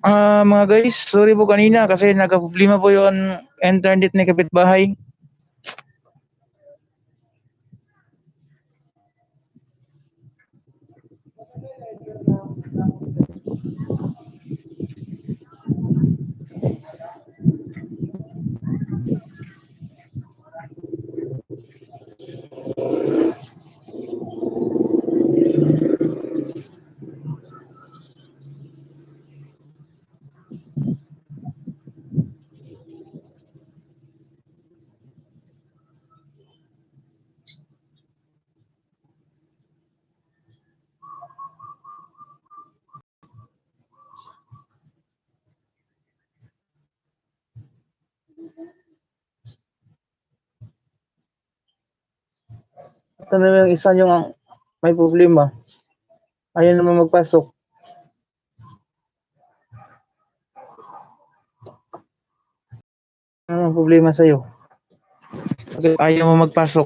Mga guys, sorry po kanina kasi nagka-problema po yung internet ni kapitbahay. Ito na yung isa yung may problema. Ayaw naman magpasok. Ano ang problema sa'yo? Bakit ayaw mo magpasok?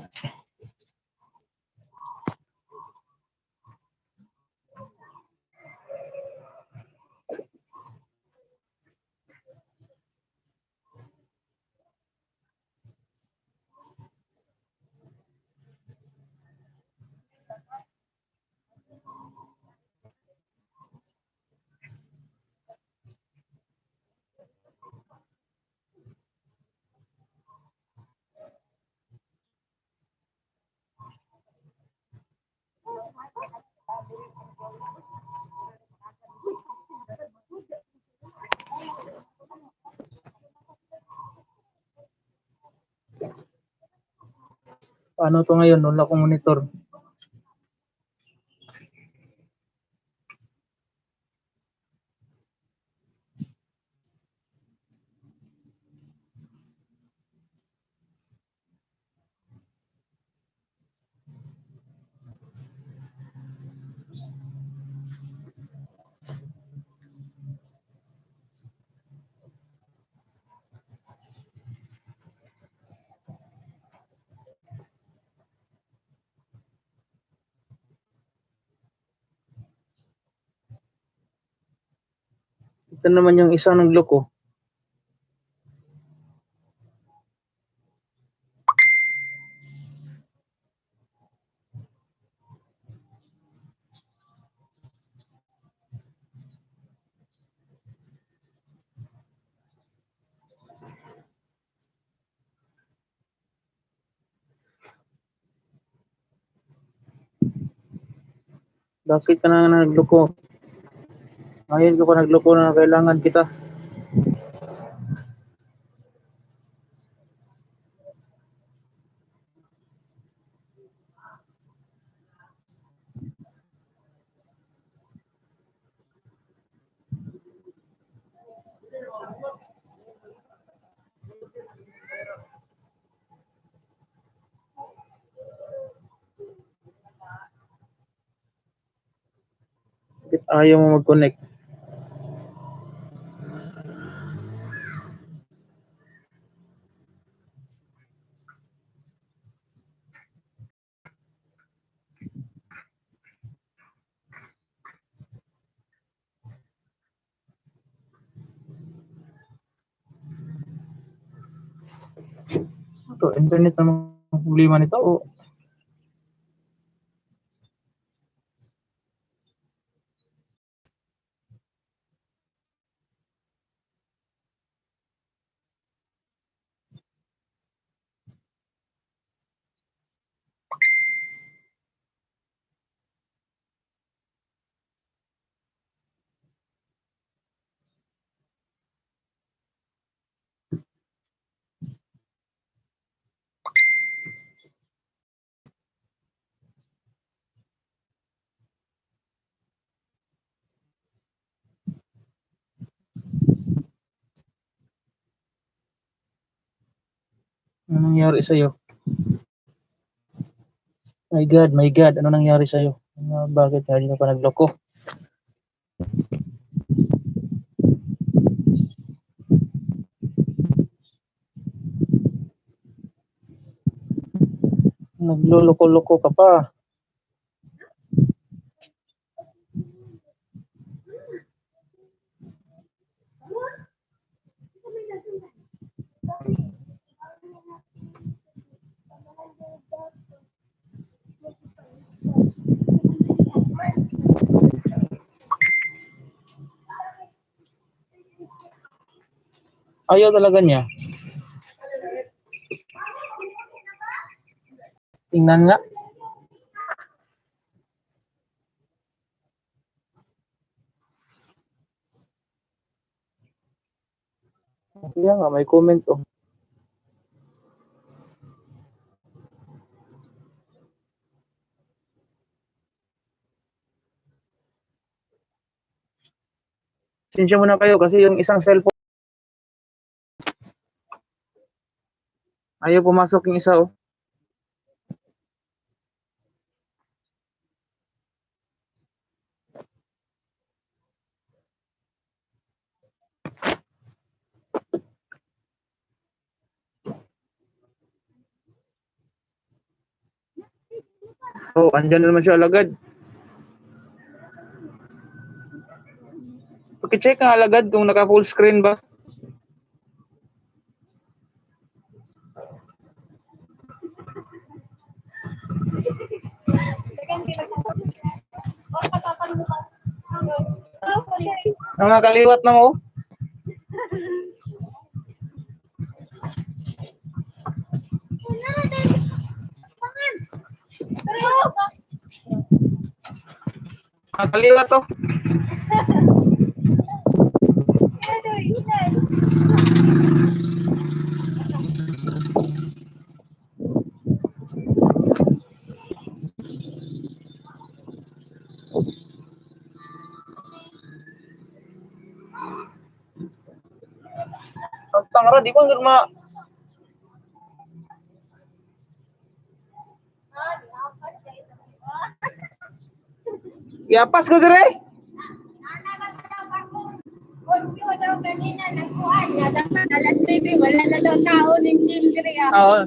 Paano to ngayon? Wala akong monitor. Ito naman yung isang nagloko. Bakit ka na nagloko? Ngayon ka pa nagloko na kailangan kita. Bakit ayaw mo mag-connect? Ito, internet naman ang problema nito o ano nangyari sa'yo? My God, ano nangyari sa'yo? Bakit hindi ka pa nagloko? Nagloloko-loko ka pa. Ayaw talaga niya. Tingnan nga. Kaya nga, may comment oh. Sinsya muna kayo kasi yung isang cellphone ayaw pumasok yung isa oh. Oh, andyan na naman siya alagad. Paki-check nga alagad kung naka full screen ba. Mga kaliwat na mo. Mga kaliwat to. Ang tangara, di ko ma... Iapas ko dire. Kanina nagkuhan niya, dapat alas 9, wala na daw tao ng children. Oo.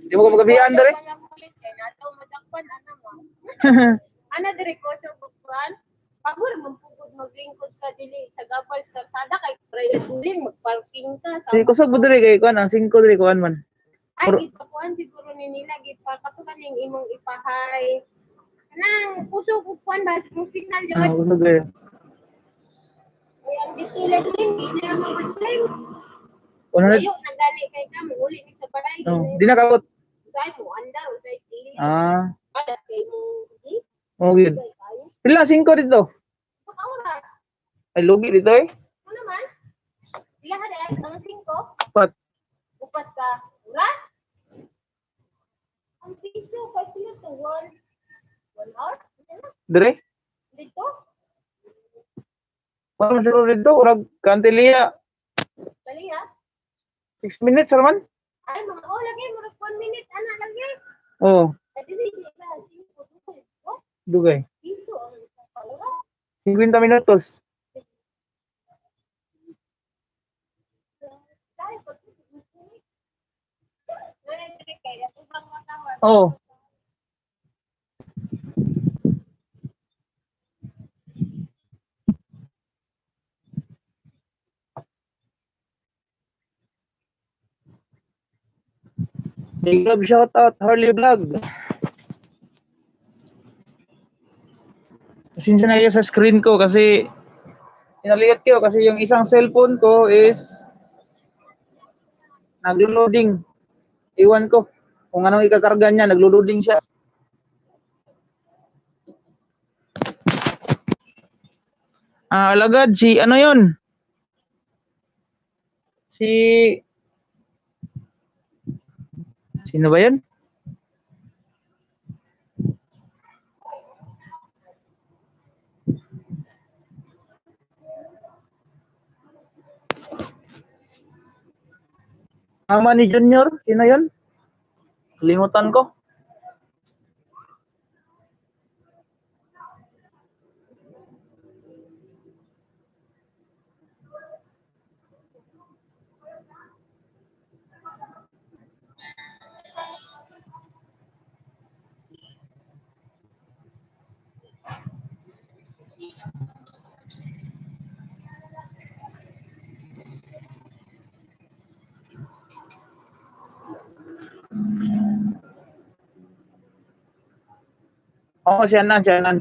Di mo ko magabihan dire. Mga pulis kaya nato madakpan ana mo. Ana dire ko sa bukuan. Pagod magpugod maglingkod ka dili sa gapal sa kalsada kay prayer duling magparking ka sa. Di kusog mo dire kay kuan ang 5 dire kuan man. Ay gipakuan siguro ni nila gipakatukan ning imong ipahay. Kanang puso ug kuan ba yung signal Ah, jud. kusog dire. Kaya ditulag din siya mag-time. 100. Ayo nagani kay ka uli ni sa balay. Oh, di na kabot. Say mo andar o say dili. Ah, Ada kay mo di. oh gid. Pila 5 dito. Pakaura. Ay lugi dito eh. Ano naman? Pila ha dahil ang 5? Pat. Upat ka. Ura? Ang piso kay sila to 1 hour? Dire. Dito? Paano siguro dito urag kantilia. Dali ha? 6 minutes raman. Ay mga lagi mo 1 minute ana lagi. Oh, Dili dili ba 5 oh? dugay. Piso ang pakaura. 50 minutos. Dahil pag nanay kay ubang matawan. Oh. Big love shout out Harley Vlog. Pasensya na kayo sa screen ko kasi inaliit ko kasi yung isang cellphone ko is naglo-loading. Iwan ko kung anong ikakarga niya, naglo-loading siya. Ah, alagad si ano 'yon? Si Sino ba 'yon? Ama ni Junior, sino 'yon? Kalimutan ko. Oo, siya na, siya na.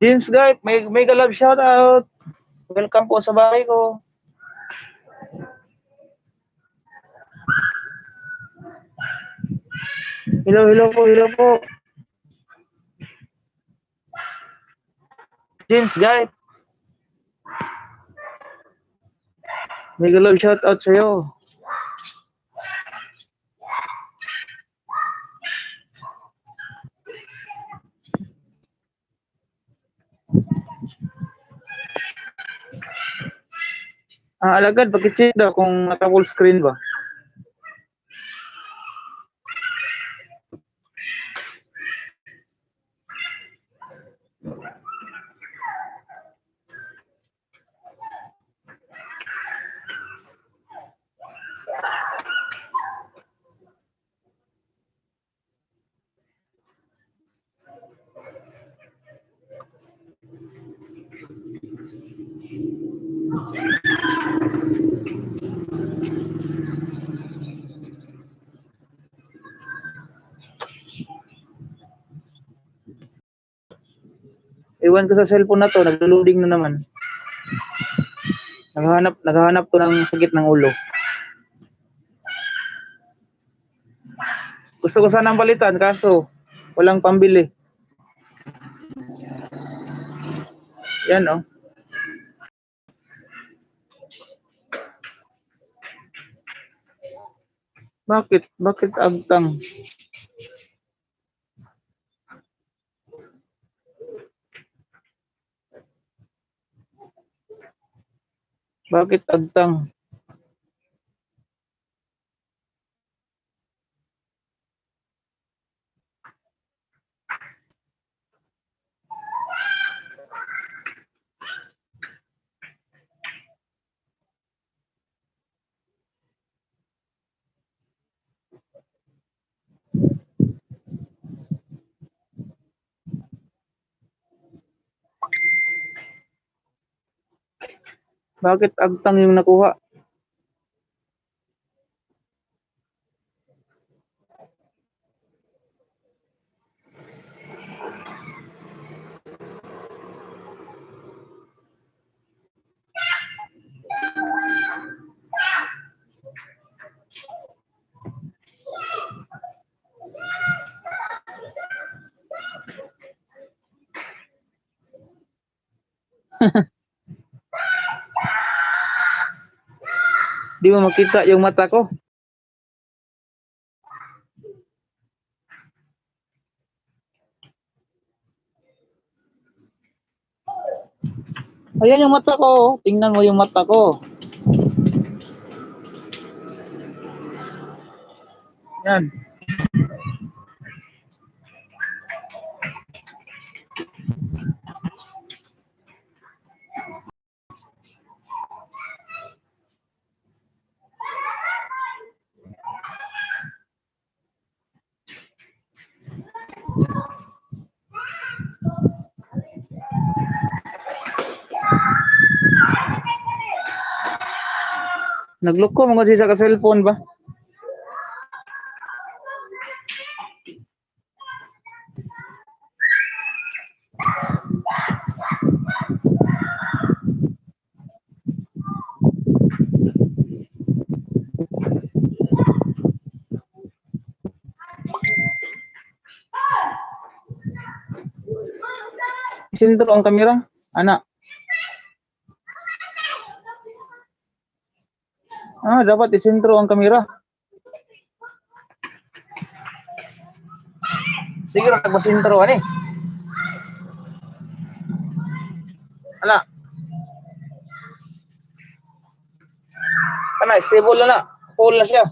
James guy, may love shout out. Welcome po sa bahay ko. Hello po. James, guys. Mega love shout out sa'yo. Alagad, pag-check daw kung naka-full screen ba. Iwan ko sa cellphone na to, nag-loading na naman. Naghahanap ko ng sakit ng ulo. Gusto ko sanang palitan kaso walang pambili. Yan oh. Bakit agtang? Bakit agtang? Bakit agtang yung nakuha? Di mo makita yung mata ko. Ayan yung mata ko. Tingnan mo yung mata ko. Yan. Nagloko mo kasi sa cellphone ba? Isintro ang kamera, anak. Dapat isintro ang kamera. Sige rin, nagbasintro ani. Anak. Stable na na. Full na siya.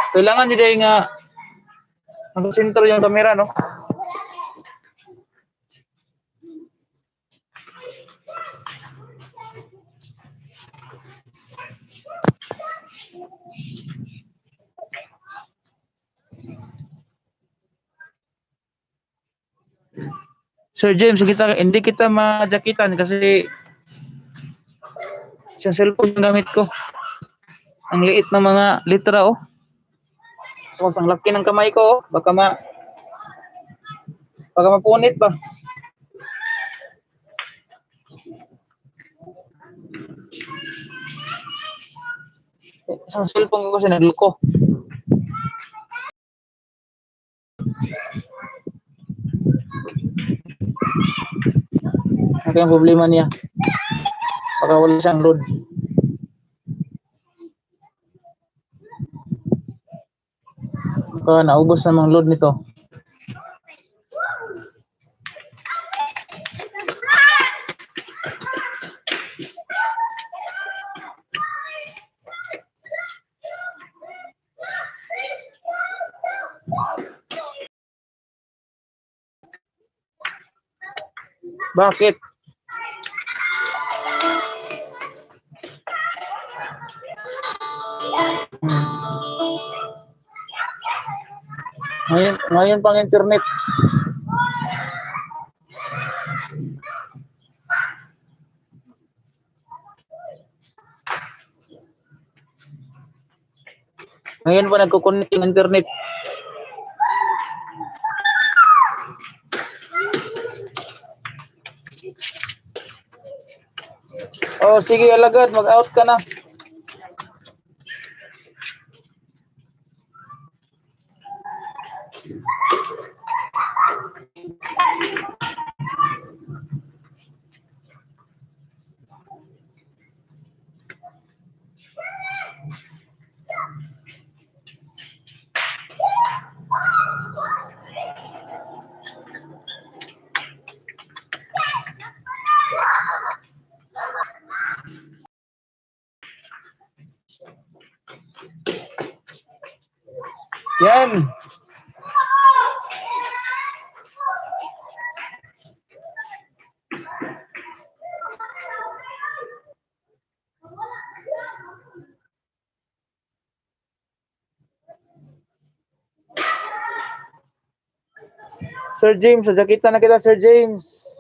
Kailangan nila nga mag-sintro yung kamera, no? Sir James, hindi kita majakitan kasi sa cellphone yung gamit ko. Ang liit ng mga litra, oh. So, ang laki ng kamay ko, oh. Baka mapunit ba? Isang cellphone ko kasi nagloko. Ano yung problema niya? Baka wala siyang load. Baka naubos na mga load nito. Bakit? Ngayon pang internet. Ngayon pa nagko-connect yung internet. Oh, sige alagad, mag-out ka na. Yan. Sir James, sajakita na kita, Sir James.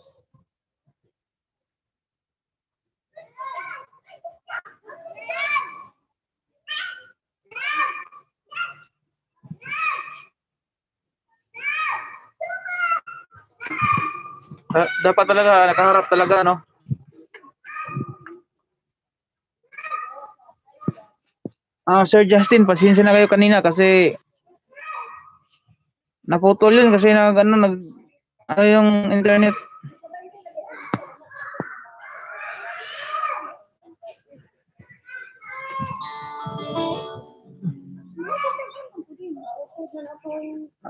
Dapat talaga, nakaharap talaga, no? Sir Justin, pasensya na kayo kanina kasi naputol yun kasi ano yung internet.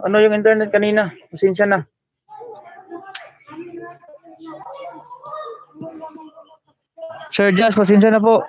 Ano yung internet kanina? Pasensya na. Sir Just, pasensya na po.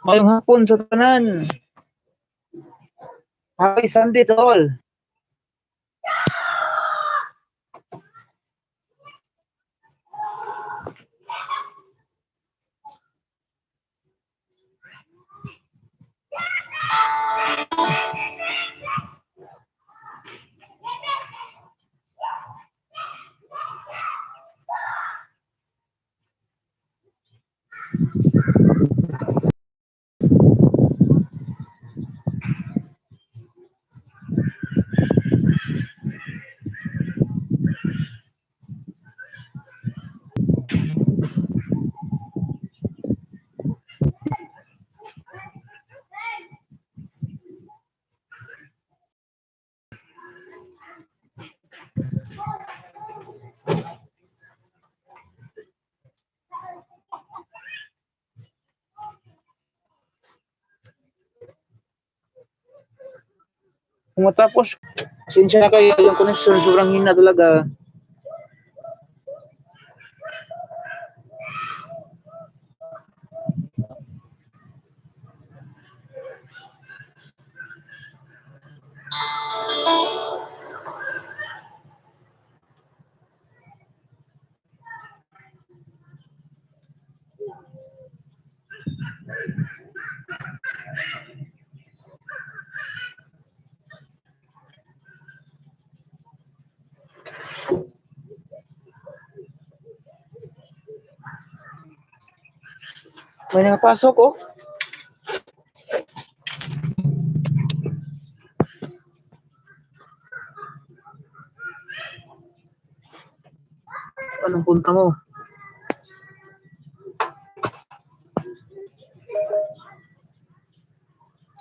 Ngayong hapon sa tanan. Happy Sunday to all. Kung matapos, pasensya na kayo, yung connection sobrang hina talaga. May nakapasok, oh. Anong punta mo?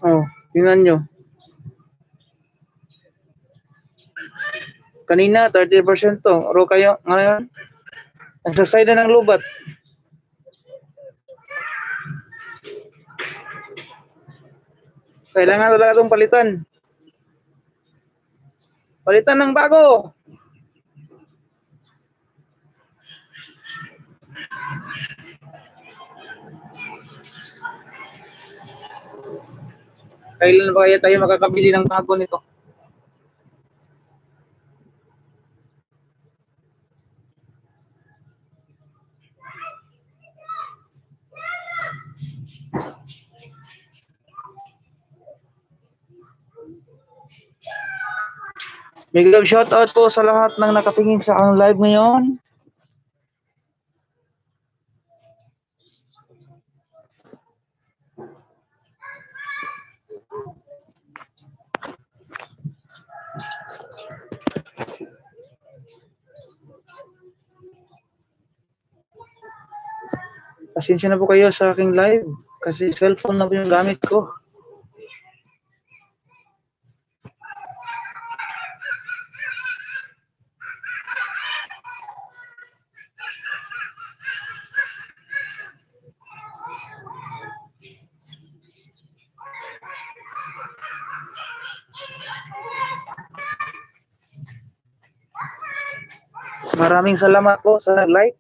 Oh, tingnan nyo. Kanina, 30% to. Oro kayo, ngayon, nagsasay na ng lubat. Kailangan talaga itong palitan. Palitan ng bago. Kailan ba kaya tayo makakabili ng bago nito? Big love shoutout po sa lahat ng nakatingin sa aking live ngayon. Pasensya na po kayo sa aking live kasi cellphone na po yung gamit ko. Maraming salamat po sa like.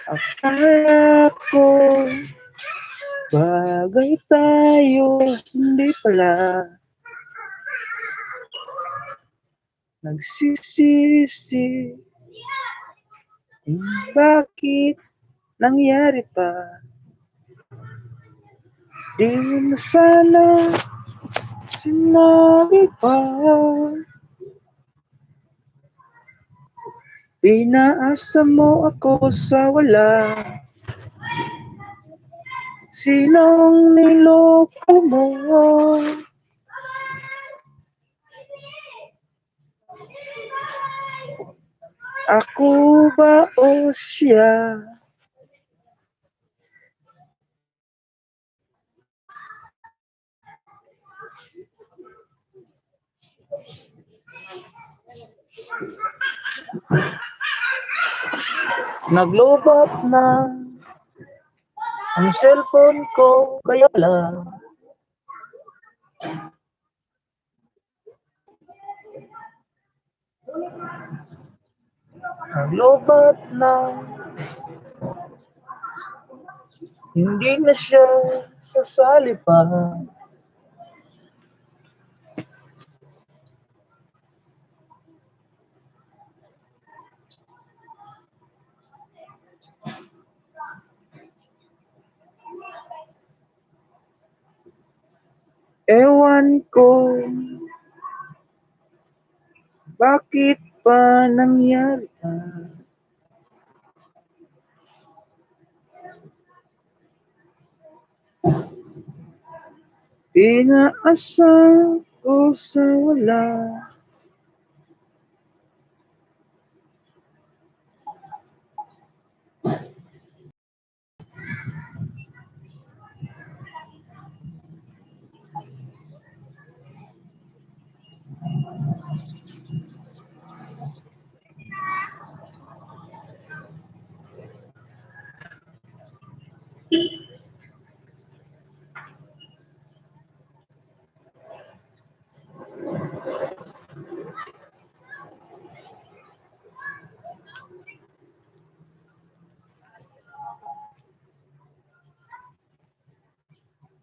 Akala ko bagay tayo, hindi pala. Nagsisisi kung bakit nangyari pa. Di mo sana sinabi pa. Pinaasa mo ako sa wala. Sinong niloko mo? Ako ba o siya? Naglobat na ang cellphone ko, kaya lang naglobat na hindi na siya sasali pa. Ewan ko bakit pa nangyari ka. Pinaasa ko sa wala.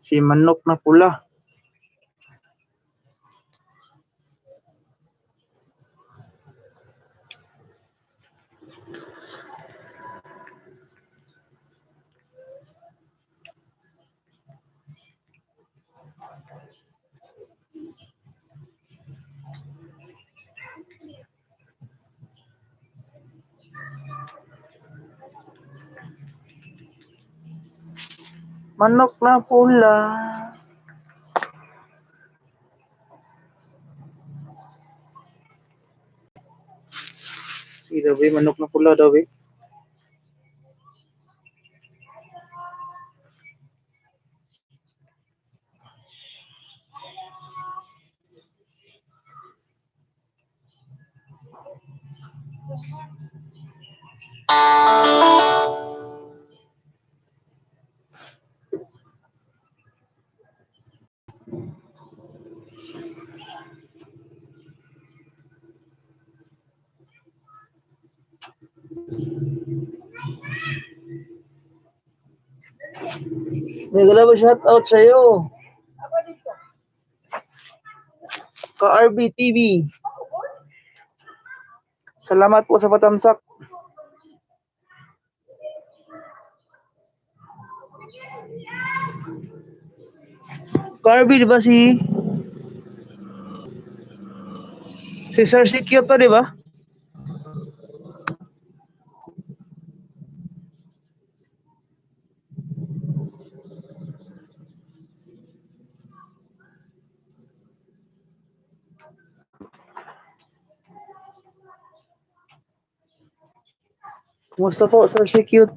Si manok na pula. Manok na pula. Sige daw, be, manok na pula daw, be. May gala ba shout out sa'yo? Ka-RB TV. Salamat po sa patamsak. Ka-RB, di ba si Sir Sikyo to, di ba? Kumusta po, Sir Sikyo?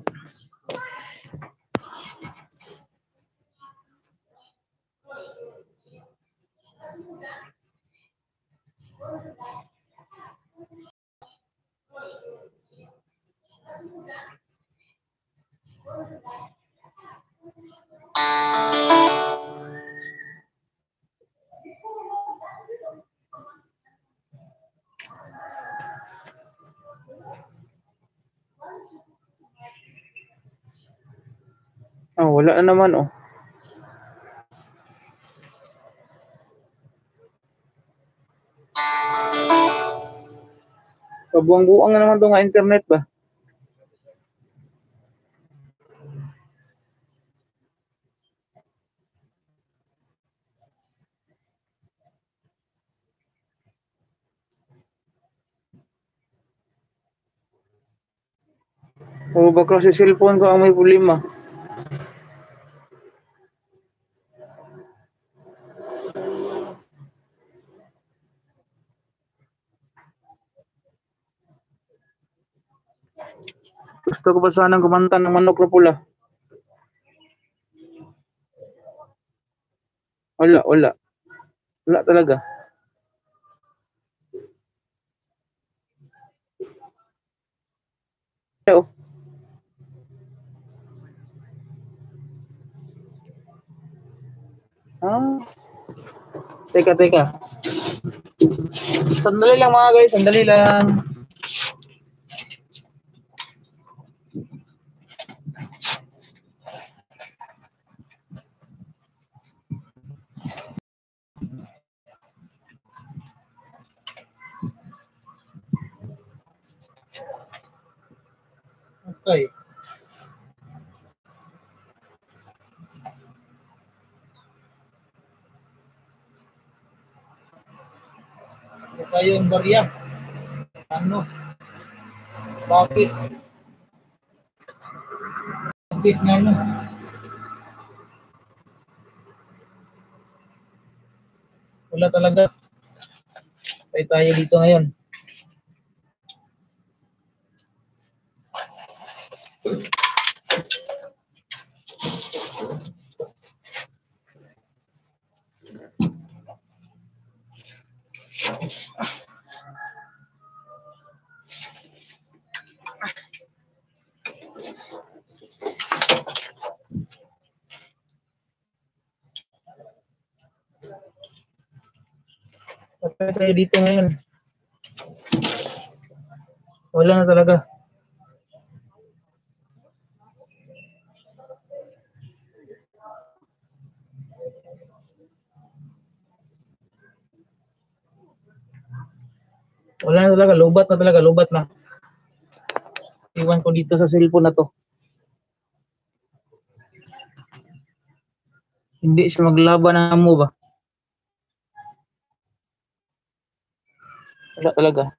Oh, wala na naman, oh. Kabuang-buang na naman to nga internet ba? O baka si cellphone ko ang may problema. Gusto ko ba sanang kumanta ng manok na pula? Wala, wala. Wala talaga. Oh. Ah. Teka. Sandali lang mga guys, sandali lang. Okay. Ito yung barya. Ano? Bakit? Bakit nga no? Wala talaga. Tayo dito ngayon. Tapos tayo dito ngayon. Wala na talaga. Wala na talaga. Lubat na talaga. Lubat na. Iwan ko dito sa cellphone na to. Hindi siya maglaban ng mo ba? Wala talaga.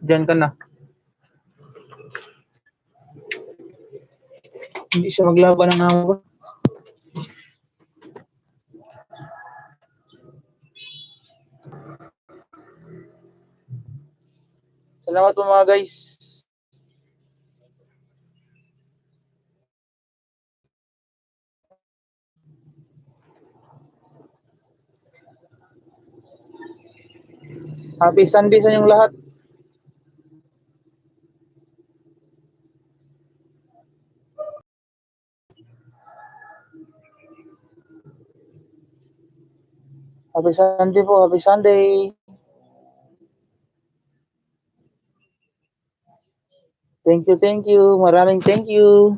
Diyan ka na. Hindi siya maglaban ng amo ba? Salamat po mga guys. Happy Sunday sa inyong lahat. Happy Sunday po. Happy Sunday. Thank you, thank you. Maraming thank you.